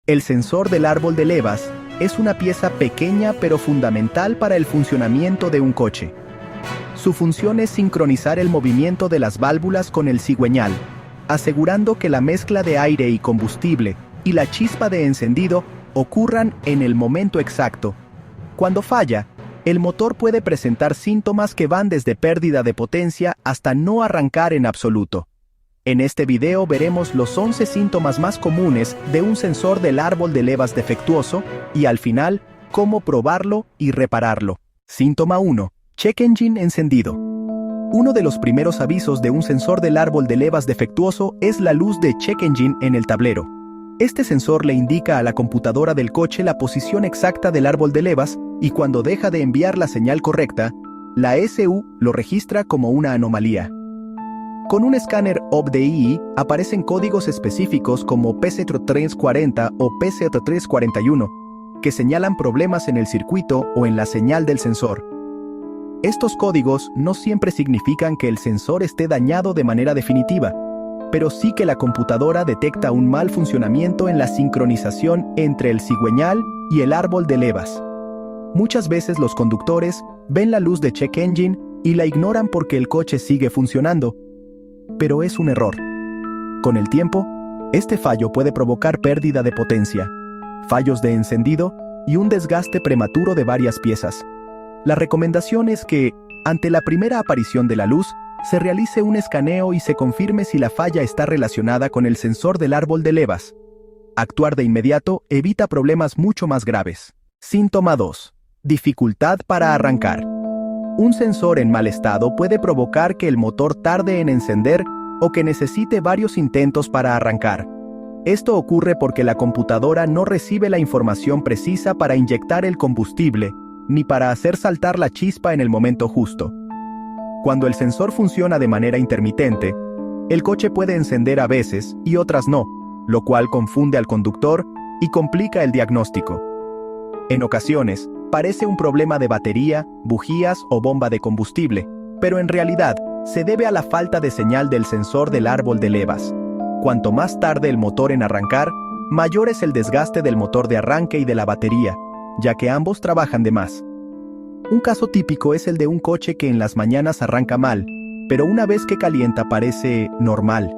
El sensor del árbol de levas es una pieza pequeña pero fundamental para el funcionamiento de un coche. Su función es sincronizar el movimiento de las válvulas con el cigüeñal, asegurando que la mezcla de aire y combustible y la chispa de encendido ocurran en el momento exacto. Cuando falla, el motor puede presentar síntomas que van desde pérdida de potencia hasta no arrancar en absoluto. En este video veremos los 11 síntomas más comunes de un sensor del árbol de levas defectuoso y al final, cómo probarlo y repararlo. Síntoma 1. Check engine encendido. Uno de los primeros avisos de un sensor del árbol de levas defectuoso es la luz de check engine en el tablero. Este sensor le indica a la computadora del coche la posición exacta del árbol de levas y cuando deja de enviar la señal correcta, la ECU lo registra como una anomalía. Con un escáner OBDI aparecen códigos específicos como PC340 o PC341 que señalan problemas en el circuito o en la señal del sensor. Estos códigos no siempre significan que el sensor esté dañado de manera definitiva, pero sí que la computadora detecta un mal funcionamiento en la sincronización entre el cigüeñal y el árbol de levas. Muchas veces los conductores ven la luz de check engine y la ignoran porque el coche sigue funcionando, pero es un error. Con el tiempo, este fallo puede provocar pérdida de potencia, fallos de encendido y un desgaste prematuro de varias piezas. La recomendación es que, ante la primera aparición de la luz, se realice un escaneo y se confirme si la falla está relacionada con el sensor del árbol de levas. Actuar de inmediato evita problemas mucho más graves. Síntoma 2. Dificultad para arrancar. Un sensor en mal estado puede provocar que el motor tarde en encender o que necesite varios intentos para arrancar. Esto ocurre porque la computadora no recibe la información precisa para inyectar el combustible, ni para hacer saltar la chispa en el momento justo. Cuando el sensor funciona de manera intermitente, el coche puede encender a veces y otras no, lo cual confunde al conductor y complica el diagnóstico. En ocasiones, parece un problema de batería, bujías o bomba de combustible, pero en realidad se debe a la falta de señal del sensor del árbol de levas. Cuanto más tarde el motor en arrancar, mayor es el desgaste del motor de arranque y de la batería, ya que ambos trabajan de más. Un caso típico es el de un coche que en las mañanas arranca mal, pero una vez que calienta parece normal.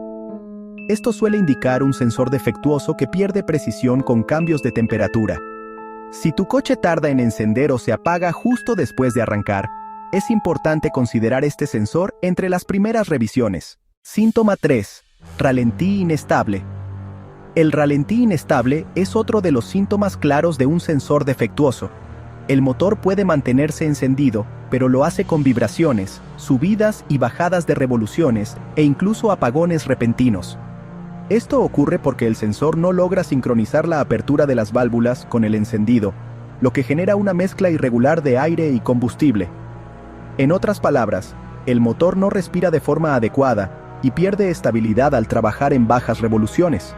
Esto suele indicar un sensor defectuoso que pierde precisión con cambios de temperatura. Si tu coche tarda en encender o se apaga justo después de arrancar, es importante considerar este sensor entre las primeras revisiones. Síntoma 3. Ralentí inestable. El ralentí inestable es otro de los síntomas claros de un sensor defectuoso. El motor puede mantenerse encendido, pero lo hace con vibraciones, subidas y bajadas de revoluciones e incluso apagones repentinos. Esto ocurre porque el sensor no logra sincronizar la apertura de las válvulas con el encendido, lo que genera una mezcla irregular de aire y combustible. En otras palabras, el motor no respira de forma adecuada y pierde estabilidad al trabajar en bajas revoluciones.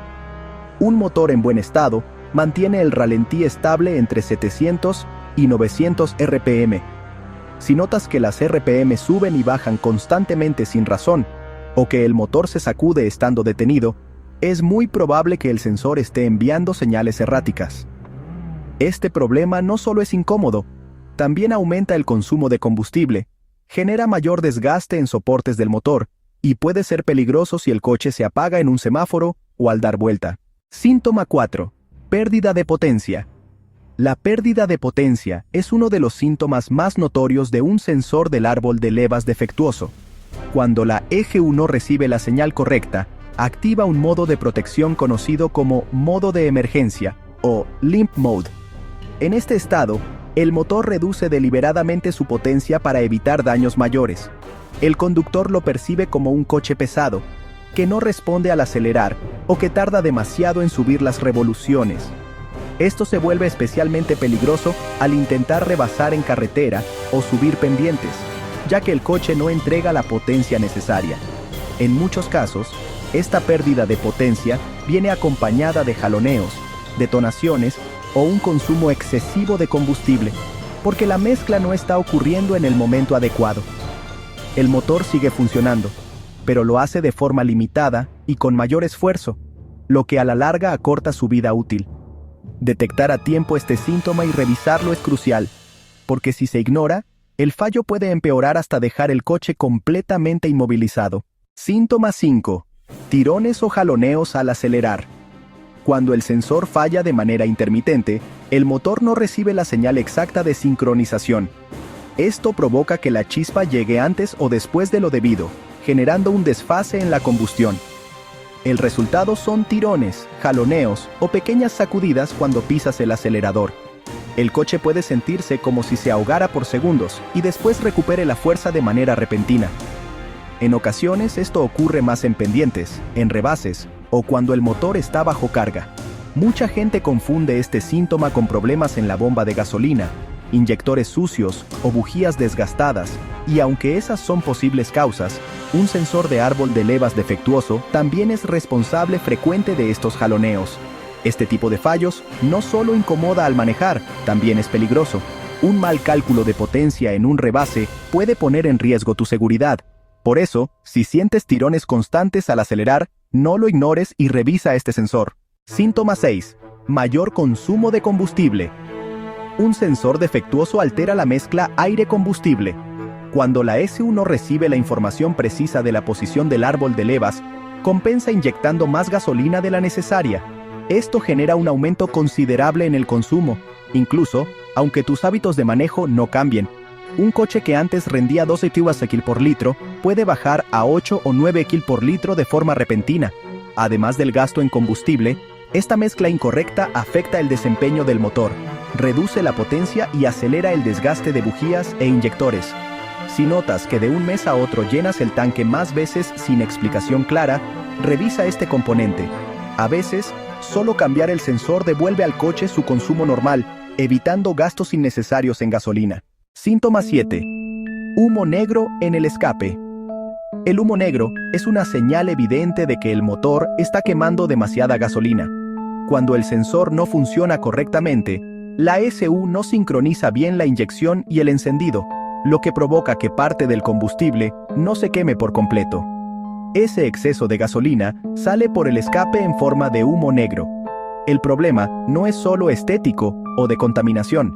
Un motor en buen estado mantiene el ralentí estable entre 700 y 900 RPM. Si notas que las RPM suben y bajan constantemente sin razón, o que el motor se sacude estando detenido, es muy probable que el sensor esté enviando señales erráticas. Este problema no solo es incómodo, también aumenta el consumo de combustible, genera mayor desgaste en soportes del motor, y puede ser peligroso si el coche se apaga en un semáforo o al dar vuelta. Síntoma 4. Pérdida de potencia. La pérdida de potencia es uno de los síntomas más notorios de un sensor del árbol de levas defectuoso. Cuando la EGU no recibe la señal correcta, activa un modo de protección conocido como modo de emergencia o limp mode. En este estado, el motor reduce deliberadamente su potencia para evitar daños mayores. El conductor lo percibe como un coche pesado, que no responde al acelerar o que tarda demasiado en subir las revoluciones. Esto se vuelve especialmente peligroso al intentar rebasar en carretera o subir pendientes, ya que el coche no entrega la potencia necesaria. En muchos casos, esta pérdida de potencia viene acompañada de jaloneos, detonaciones o un consumo excesivo de combustible, porque la mezcla no está ocurriendo en el momento adecuado. El motor sigue funcionando, pero lo hace de forma limitada y con mayor esfuerzo, lo que a la larga acorta su vida útil. Detectar a tiempo este síntoma y revisarlo es crucial, porque si se ignora, el fallo puede empeorar hasta dejar el coche completamente inmovilizado. Síntoma 5. Tirones o jaloneos al acelerar. Cuando el sensor falla de manera intermitente, el motor no recibe la señal exacta de sincronización. Esto provoca que la chispa llegue antes o después de lo debido, generando un desfase en la combustión. El resultado son tirones, jaloneos o pequeñas sacudidas cuando pisas el acelerador. El coche puede sentirse como si se ahogara por segundos y después recupere la fuerza de manera repentina. En ocasiones esto ocurre más en pendientes, en rebases o cuando el motor está bajo carga. Mucha gente confunde este síntoma con problemas en la bomba de gasolina, inyectores sucios o bujías desgastadas, y aunque esas son posibles causas, un sensor de árbol de levas defectuoso también es responsable frecuente de estos jaloneos. Este tipo de fallos no solo incomoda al manejar, también es peligroso. Un mal cálculo de potencia en un rebase puede poner en riesgo tu seguridad. Por eso, si sientes tirones constantes al acelerar, no lo ignores y revisa este sensor. Síntoma 6. Mayor consumo de combustible. Un sensor defectuoso altera la mezcla aire-combustible. Cuando la ECU no recibe la información precisa de la posición del árbol de levas, compensa inyectando más gasolina de la necesaria. Esto genera un aumento considerable en el consumo, incluso aunque tus hábitos de manejo no cambien. Un coche que antes rendía 12 km por litro puede bajar a 8 o 9 km por litro de forma repentina. Además del gasto en combustible, esta mezcla incorrecta afecta el desempeño del motor, reduce la potencia y acelera el desgaste de bujías e inyectores. Si notas que de un mes a otro llenas el tanque más veces sin explicación clara, revisa este componente. A veces, solo cambiar el sensor devuelve al coche su consumo normal, evitando gastos innecesarios en gasolina. Síntoma 7. Humo negro en el escape. El humo negro es una señal evidente de que el motor está quemando demasiada gasolina. Cuando el sensor no funciona correctamente, la ECU no sincroniza bien la inyección y el encendido, lo que provoca que parte del combustible no se queme por completo. Ese exceso de gasolina sale por el escape en forma de humo negro. El problema no es solo estético o de contaminación.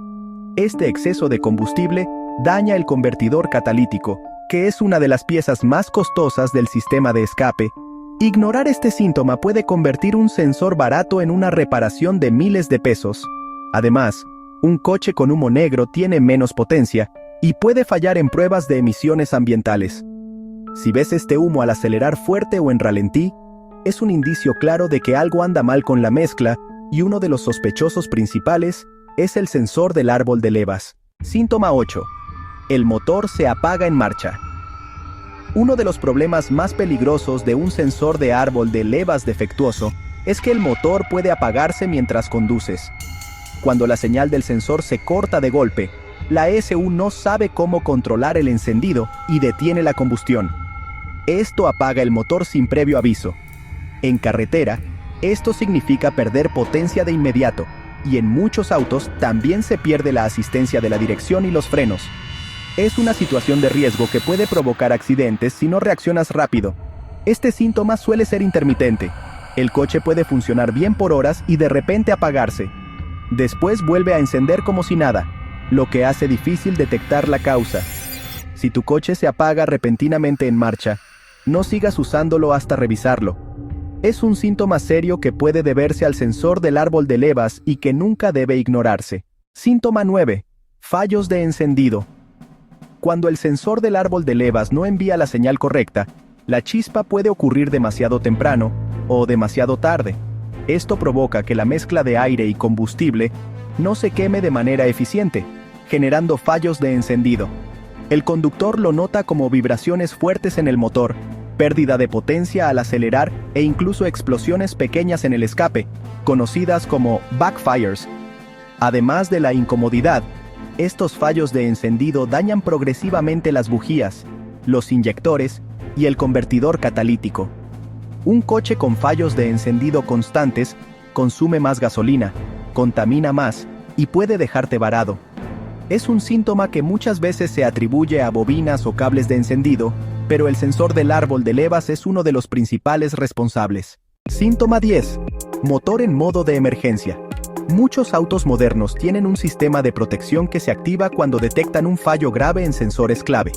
Este exceso de combustible daña el convertidor catalítico, que es una de las piezas más costosas del sistema de escape. Ignorar este síntoma puede convertir un sensor barato en una reparación de miles de pesos. Además, un coche con humo negro tiene menos potencia y puede fallar en pruebas de emisiones ambientales. Si ves este humo al acelerar fuerte o en ralentí, es un indicio claro de que algo anda mal con la mezcla y uno de los sospechosos principales es el sensor del árbol de levas. Síntoma 8. El motor se apaga en marcha. Uno de los problemas más peligrosos de un sensor de árbol de levas defectuoso es que el motor puede apagarse mientras conduces. Cuando la señal del sensor se corta de golpe, la ECU no sabe cómo controlar el encendido y detiene la combustión. Esto apaga el motor sin previo aviso. En carretera, esto significa perder potencia de inmediato, y en muchos autos también se pierde la asistencia de la dirección y los frenos. Es una situación de riesgo que puede provocar accidentes si no reaccionas rápido. Este síntoma suele ser intermitente. El coche puede funcionar bien por horas y de repente apagarse. Después vuelve a encender como si nada, lo que hace difícil detectar la causa. Si tu coche se apaga repentinamente en marcha, no sigas usándolo hasta revisarlo. Es un síntoma serio que puede deberse al sensor del árbol de levas y que nunca debe ignorarse. Síntoma 9. Fallos de encendido. Cuando el sensor del árbol de levas no envía la señal correcta, la chispa puede ocurrir demasiado temprano o demasiado tarde. Esto provoca que la mezcla de aire y combustible no se queme de manera eficiente, generando fallos de encendido. El conductor lo nota como vibraciones fuertes en el motor, pérdida de potencia al acelerar e incluso explosiones pequeñas en el escape, conocidas como backfires. Además de la incomodidad, estos fallos de encendido dañan progresivamente las bujías, los inyectores y el convertidor catalítico. Un coche con fallos de encendido constantes consume más gasolina, contamina más y puede dejarte varado. Es un síntoma que muchas veces se atribuye a bobinas o cables de encendido, pero el sensor del árbol de levas es uno de los principales responsables. Síntoma 10. Motor en modo de emergencia. Muchos autos modernos tienen un sistema de protección que se activa cuando detectan un fallo grave en sensores clave.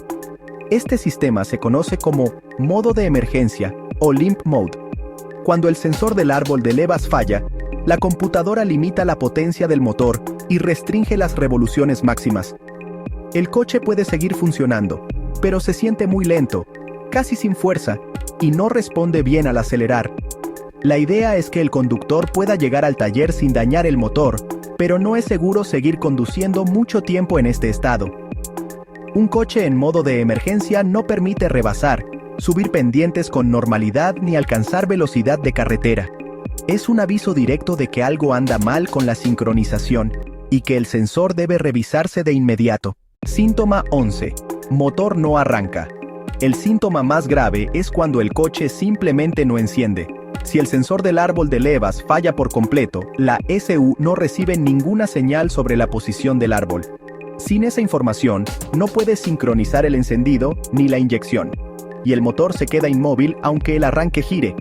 Este sistema se conoce como modo de emergencia o limp mode. Cuando el sensor del árbol de levas falla, la computadora limita la potencia del motor y restringe las revoluciones máximas. El coche puede seguir funcionando, pero se siente muy lento, casi sin fuerza, y no responde bien al acelerar. La idea es que el conductor pueda llegar al taller sin dañar el motor, pero no es seguro seguir conduciendo mucho tiempo en este estado. Un coche en modo de emergencia no permite rebasar, subir pendientes con normalidad ni alcanzar velocidad de carretera. Es un aviso directo de que algo anda mal con la sincronización y que el sensor debe revisarse de inmediato. Síntoma 11. Motor no arranca. El síntoma más grave es cuando el coche simplemente no enciende. Si el sensor del árbol de levas falla por completo, la ECU no recibe ninguna señal sobre la posición del árbol. Sin esa información, no puede sincronizar el encendido ni la inyección, y el motor se queda inmóvil aunque el arranque gire.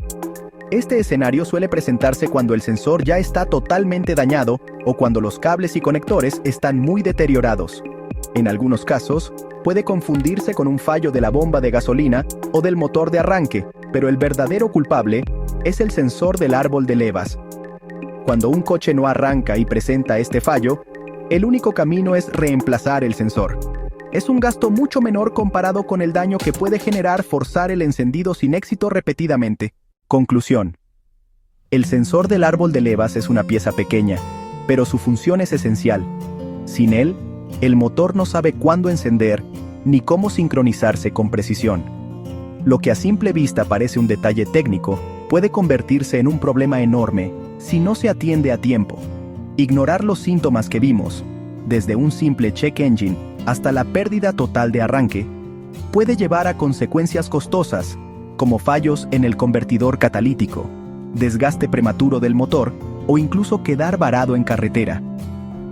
Este escenario suele presentarse cuando el sensor ya está totalmente dañado o cuando los cables y conectores están muy deteriorados. En algunos casos, puede confundirse con un fallo de la bomba de gasolina o del motor de arranque, pero el verdadero culpable es el sensor del árbol de levas. Cuando un coche no arranca y presenta este fallo, el único camino es reemplazar el sensor. Es un gasto mucho menor comparado con el daño que puede generar forzar el encendido sin éxito repetidamente. Conclusión. El sensor del árbol de levas es una pieza pequeña, pero su función es esencial. Sin él, el motor no sabe cuándo encender ni cómo sincronizarse con precisión. Lo que a simple vista parece un detalle técnico puede convertirse en un problema enorme si no se atiende a tiempo. Ignorar los síntomas que vimos, desde un simple check engine hasta la pérdida total de arranque, puede llevar a consecuencias costosas, como fallos en el convertidor catalítico, desgaste prematuro del motor o incluso quedar varado en carretera.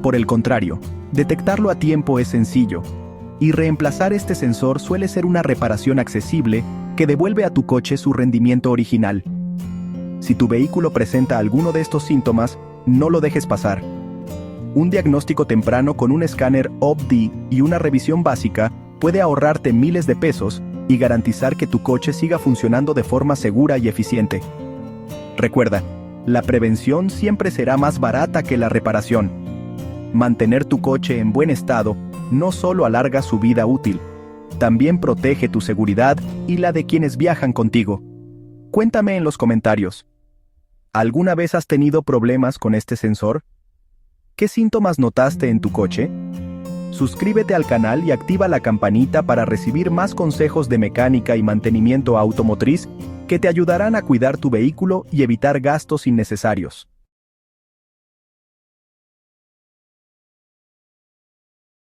Por el contrario, detectarlo a tiempo es sencillo, y reemplazar este sensor suele ser una reparación accesible que devuelve a tu coche su rendimiento original. Si tu vehículo presenta alguno de estos síntomas, no lo dejes pasar. Un diagnóstico temprano con un escáner OBD y una revisión básica puede ahorrarte miles de pesos y garantizar que tu coche siga funcionando de forma segura y eficiente. Recuerda, la prevención siempre será más barata que la reparación. Mantener tu coche en buen estado no solo alarga su vida útil, también protege tu seguridad y la de quienes viajan contigo. Cuéntame en los comentarios. ¿Alguna vez has tenido problemas con este sensor? ¿Qué síntomas notaste en tu coche? Suscríbete al canal y activa la campanita para recibir más consejos de mecánica y mantenimiento automotriz que te ayudarán a cuidar tu vehículo y evitar gastos innecesarios.